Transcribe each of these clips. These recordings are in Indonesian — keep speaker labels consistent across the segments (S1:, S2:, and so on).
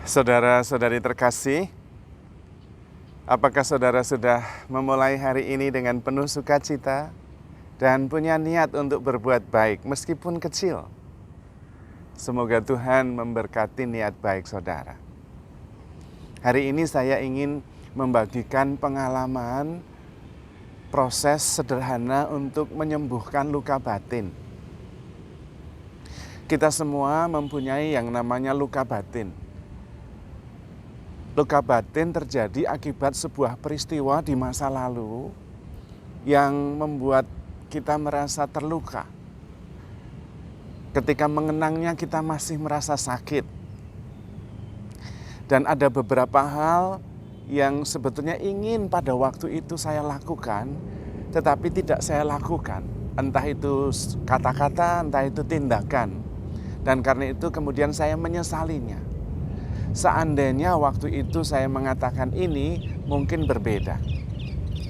S1: Saudara-saudari terkasih, apakah saudara sudah memulai hari ini dengan penuh sukacita dan punya niat untuk berbuat baik meskipun kecil? Semoga Tuhan memberkati niat baik saudara. Hari ini saya ingin membagikan pengalaman proses sederhana untuk menyembuhkan luka batin. Kita semua mempunyai yang namanya luka batin. Luka batin terjadi akibat sebuah peristiwa di masa lalu yang membuat kita merasa terluka. Ketika mengenangnya kita masih merasa sakit. Dan ada beberapa hal yang sebetulnya ingin pada waktu itu saya lakukan, tetapi tidak saya lakukan. Entah itu kata-kata, entah itu tindakan. Dan karena itu kemudian saya menyesalinya. Seandainya waktu itu saya mengatakan ini, mungkin berbeda.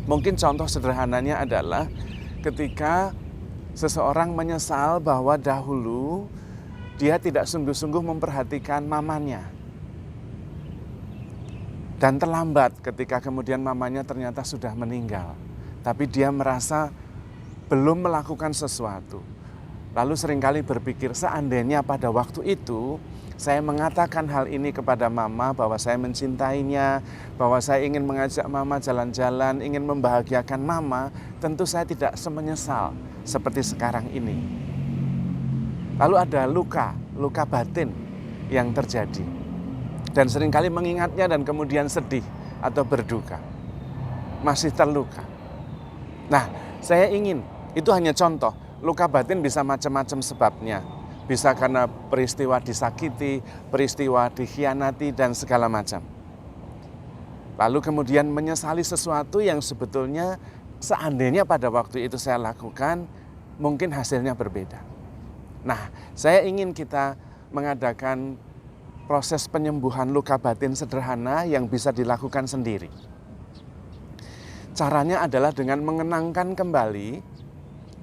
S1: Mungkin contoh sederhananya adalah ketika seseorang menyesal bahwa dahulu dia tidak sungguh-sungguh memperhatikan mamanya. Dan terlambat ketika kemudian mamanya ternyata sudah meninggal. Tapi dia merasa belum melakukan sesuatu. Lalu seringkali berpikir seandainya pada waktu itu saya mengatakan hal ini kepada mama bahwa saya mencintainya, bahwa saya ingin mengajak mama jalan-jalan, ingin membahagiakan mama, tentu saya tidak semenyesal seperti sekarang ini. Lalu ada luka batin yang terjadi. Dan seringkali mengingatnya dan kemudian sedih atau berduka. Masih terluka. Nah, saya ingin, itu hanya contoh, luka batin bisa macam-macam sebabnya. Bisa karena peristiwa disakiti, peristiwa dikhianati, dan segala macam. Lalu kemudian menyesali sesuatu yang sebetulnya seandainya pada waktu itu saya lakukan, mungkin hasilnya berbeda. Nah, saya ingin kita mengadakan proses penyembuhan luka batin sederhana yang bisa dilakukan sendiri. Caranya adalah dengan mengenangkan kembali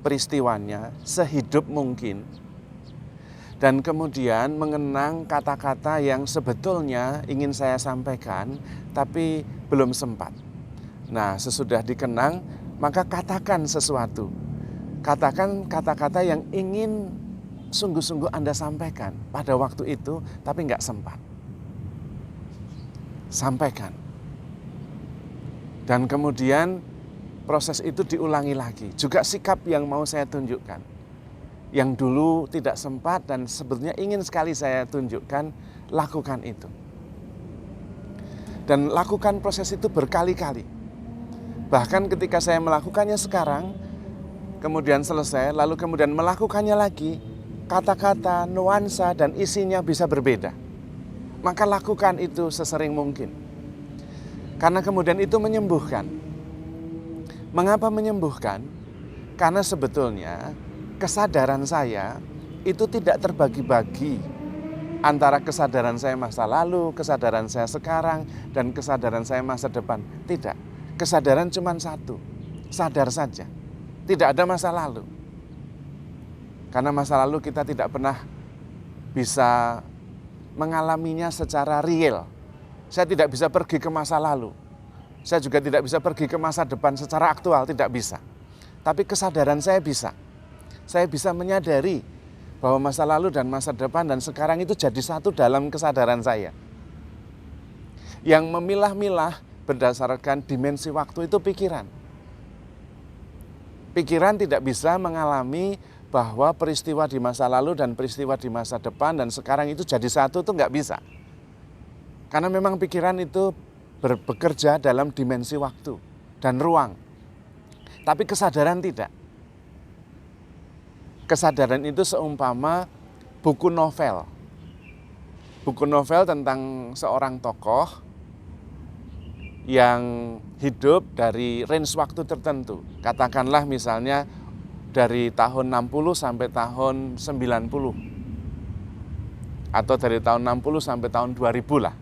S1: peristiwanya sehidup mungkin. Dan kemudian mengenang kata-kata yang sebetulnya ingin saya sampaikan, tapi belum sempat. Nah, sesudah dikenang, maka katakan sesuatu. Katakan kata-kata yang ingin sungguh-sungguh Anda sampaikan pada waktu itu, tapi nggak sempat. Sampaikan. Dan kemudian proses itu diulangi lagi. Juga sikap yang mau saya tunjukkan. Yang dulu tidak sempat dan sebetulnya ingin sekali saya tunjukkan, lakukan itu. Dan lakukan proses itu berkali-kali. Bahkan ketika saya melakukannya sekarang, kemudian selesai, lalu kemudian melakukannya lagi, kata-kata, nuansa, dan isinya bisa berbeda. Maka lakukan itu sesering mungkin. Karena kemudian itu menyembuhkan. Mengapa menyembuhkan? Karena sebetulnya kesadaran saya itu tidak terbagi-bagi antara kesadaran saya masa lalu, kesadaran saya sekarang, dan kesadaran saya masa depan. Tidak, kesadaran cuma satu, sadar saja. Tidak ada masa lalu. Karena masa lalu kita tidak pernah bisa mengalaminya secara real. Saya tidak bisa pergi ke masa lalu. Saya juga tidak bisa pergi ke masa depan secara aktual, tidak bisa. Tapi kesadaran saya bisa. Saya bisa menyadari bahwa masa lalu dan masa depan dan sekarang itu jadi satu dalam kesadaran saya. Yang memilah-milah berdasarkan dimensi waktu itu pikiran. Pikiran tidak bisa mengalami bahwa peristiwa di masa lalu dan peristiwa di masa depan dan sekarang itu jadi satu, itu nggak bisa. Karena memang pikiran itu bekerja dalam dimensi waktu dan ruang. Tapi kesadaran tidak. Kesadaran itu seumpama buku novel. Buku novel tentang seorang tokoh yang hidup dari range waktu tertentu. Katakanlah misalnya dari tahun 60 sampai tahun 90. Atau dari tahun 60 sampai tahun 2000 lah.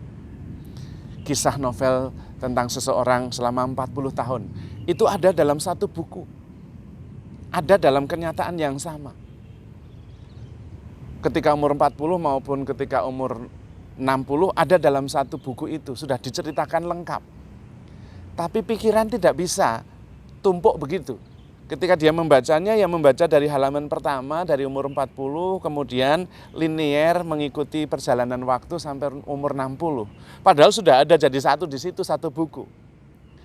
S1: Kisah novel tentang seseorang selama 40 tahun. Itu ada dalam satu buku. Ada dalam kenyataan yang sama. Ketika umur 40 maupun ketika umur 60 ada dalam satu buku itu, sudah diceritakan lengkap. Tapi pikiran tidak bisa tumpuk begitu. Ketika dia membacanya, ya membaca dari halaman pertama, dari umur 40, kemudian linier mengikuti perjalanan waktu sampai umur 60. Padahal sudah ada jadi satu di situ, satu buku.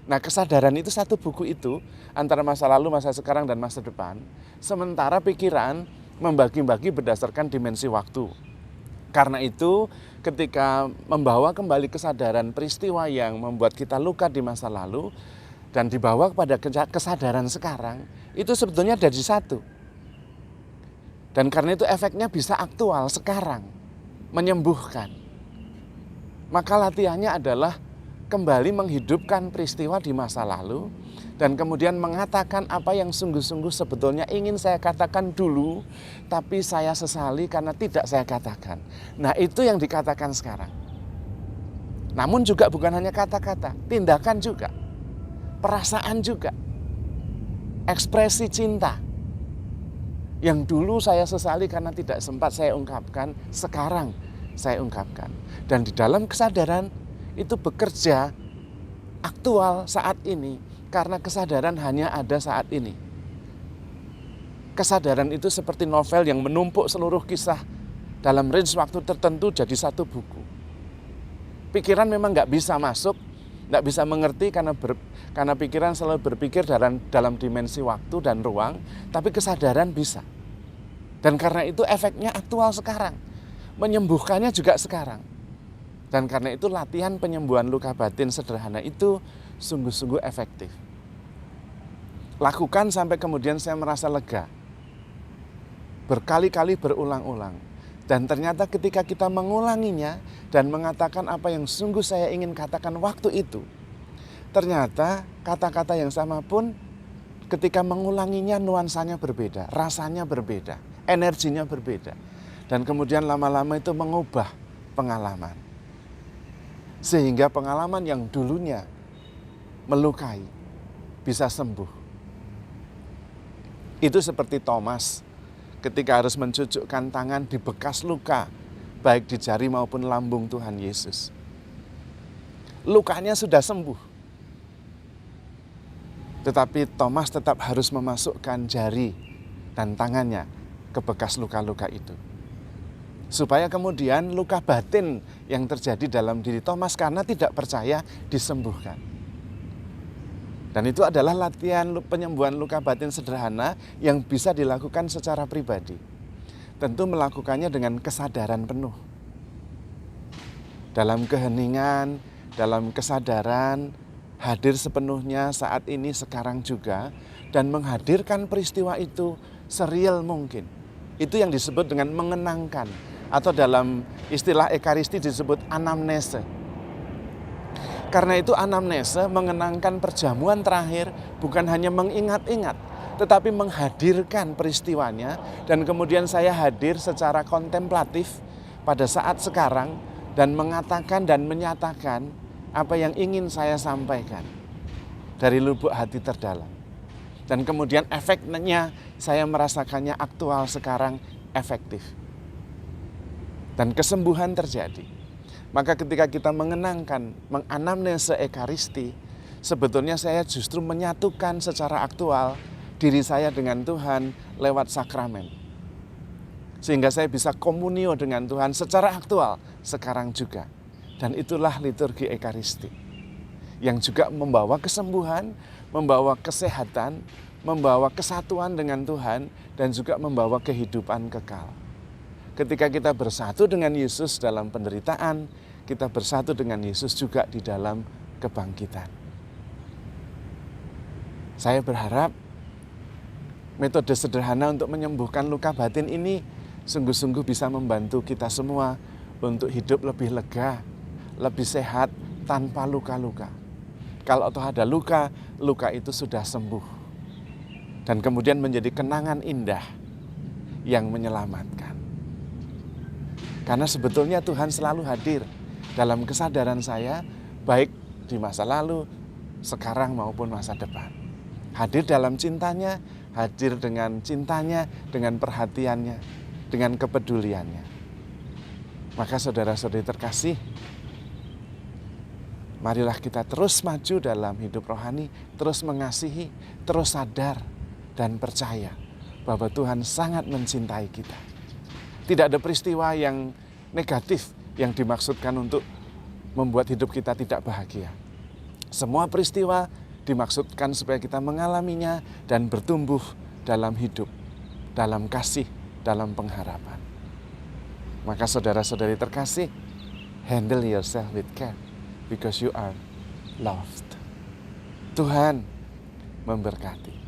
S1: Nah, kesadaran itu satu buku itu, antara masa lalu, masa sekarang, dan masa depan. Sementara pikiran membagi-bagi berdasarkan dimensi waktu. Karena itu, ketika membawa kembali kesadaran peristiwa yang membuat kita luka di masa lalu, dan dibawa kepada kesadaran sekarang, itu sebetulnya dari satu. Dan karena itu efeknya bisa aktual sekarang, menyembuhkan. Maka latihannya adalah kembali menghidupkan peristiwa di masa lalu, dan kemudian mengatakan apa yang sungguh-sungguh sebetulnya ingin saya katakan dulu, tapi saya sesali karena tidak saya katakan. Nah, itu yang dikatakan sekarang. Namun juga bukan hanya kata-kata, tindakan juga. Perasaan juga, ekspresi cinta yang dulu saya sesali karena tidak sempat saya ungkapkan, sekarang saya ungkapkan. Dan di dalam kesadaran itu bekerja aktual saat ini, karena kesadaran hanya ada saat ini. Kesadaran itu seperti novel yang menumpuk seluruh kisah dalam range waktu tertentu jadi satu buku. Pikiran memang nggak bisa masuk, nggak bisa mengerti karena pikiran selalu berpikir dalam dimensi waktu dan ruang, tapi kesadaran bisa. Dan karena itu efeknya aktual sekarang, menyembuhkannya juga sekarang. Dan karena itu latihan penyembuhan luka batin sederhana itu sungguh-sungguh efektif. Lakukan sampai kemudian saya merasa lega. Berkali-kali berulang-ulang. Dan ternyata ketika kita mengulanginya dan mengatakan apa yang sungguh saya ingin katakan waktu itu, ternyata kata-kata yang sama pun ketika mengulanginya nuansanya berbeda, rasanya berbeda, energinya berbeda. Dan kemudian lama-lama itu mengubah pengalaman. Sehingga pengalaman yang dulunya melukai bisa sembuh. Itu seperti Thomas ketika harus mencucukkan tangan di bekas luka, baik di jari maupun lambung Tuhan Yesus. Lukanya sudah sembuh. Tetapi Thomas tetap harus memasukkan jari dan tangannya ke bekas luka-luka itu. Supaya kemudian luka batin yang terjadi dalam diri Thomas karena tidak percaya disembuhkan. Dan itu adalah latihan penyembuhan luka batin sederhana yang bisa dilakukan secara pribadi. Tentu melakukannya dengan kesadaran penuh. Dalam keheningan, dalam kesadaran, hadir sepenuhnya saat ini, sekarang juga, dan menghadirkan peristiwa itu sereal mungkin. Itu yang disebut dengan mengenangkan, atau dalam istilah Ekaristi disebut anamnese. Karena itu anamnese mengenangkan perjamuan terakhir bukan hanya mengingat-ingat, tetapi menghadirkan peristiwanya, dan kemudian saya hadir secara kontemplatif pada saat sekarang dan mengatakan dan menyatakan apa yang ingin saya sampaikan dari lubuk hati terdalam. Dan kemudian efeknya saya merasakannya aktual sekarang, efektif. Dan kesembuhan terjadi. Maka ketika kita mengenangkan, menganamnese Ekaristi, sebetulnya saya justru menyatukan secara aktual diri saya dengan Tuhan lewat sakramen. Sehingga saya bisa komunio dengan Tuhan secara aktual sekarang juga. Dan itulah liturgi Ekaristi. Yang juga membawa kesembuhan, membawa kesehatan, membawa kesatuan dengan Tuhan, dan juga membawa kehidupan kekal. Ketika kita bersatu dengan Yesus dalam penderitaan, kita bersatu dengan Yesus juga di dalam kebangkitan. Saya berharap metode sederhana untuk menyembuhkan luka batin ini sungguh-sungguh bisa membantu kita semua untuk hidup lebih lega, lebih sehat tanpa luka-luka. Kalau toh ada luka, luka itu sudah sembuh. Dan kemudian menjadi kenangan indah yang menyelamatkan. Karena sebetulnya Tuhan selalu hadir dalam kesadaran saya, baik di masa lalu, sekarang maupun masa depan. Hadir dalam cintanya, hadir dengan cintanya, dengan perhatiannya, dengan kepeduliannya. Maka saudara-saudari terkasih, marilah kita terus maju dalam hidup rohani, terus mengasihi, terus sadar dan percaya bahwa Tuhan sangat mencintai kita. Tidak ada peristiwa yang negatif yang dimaksudkan untuk membuat hidup kita tidak bahagia. Semua peristiwa dimaksudkan supaya kita mengalaminya dan bertumbuh dalam hidup, dalam kasih, dalam pengharapan. Maka saudara-saudari terkasih, handle yourself with care because you are loved. Tuhan memberkati.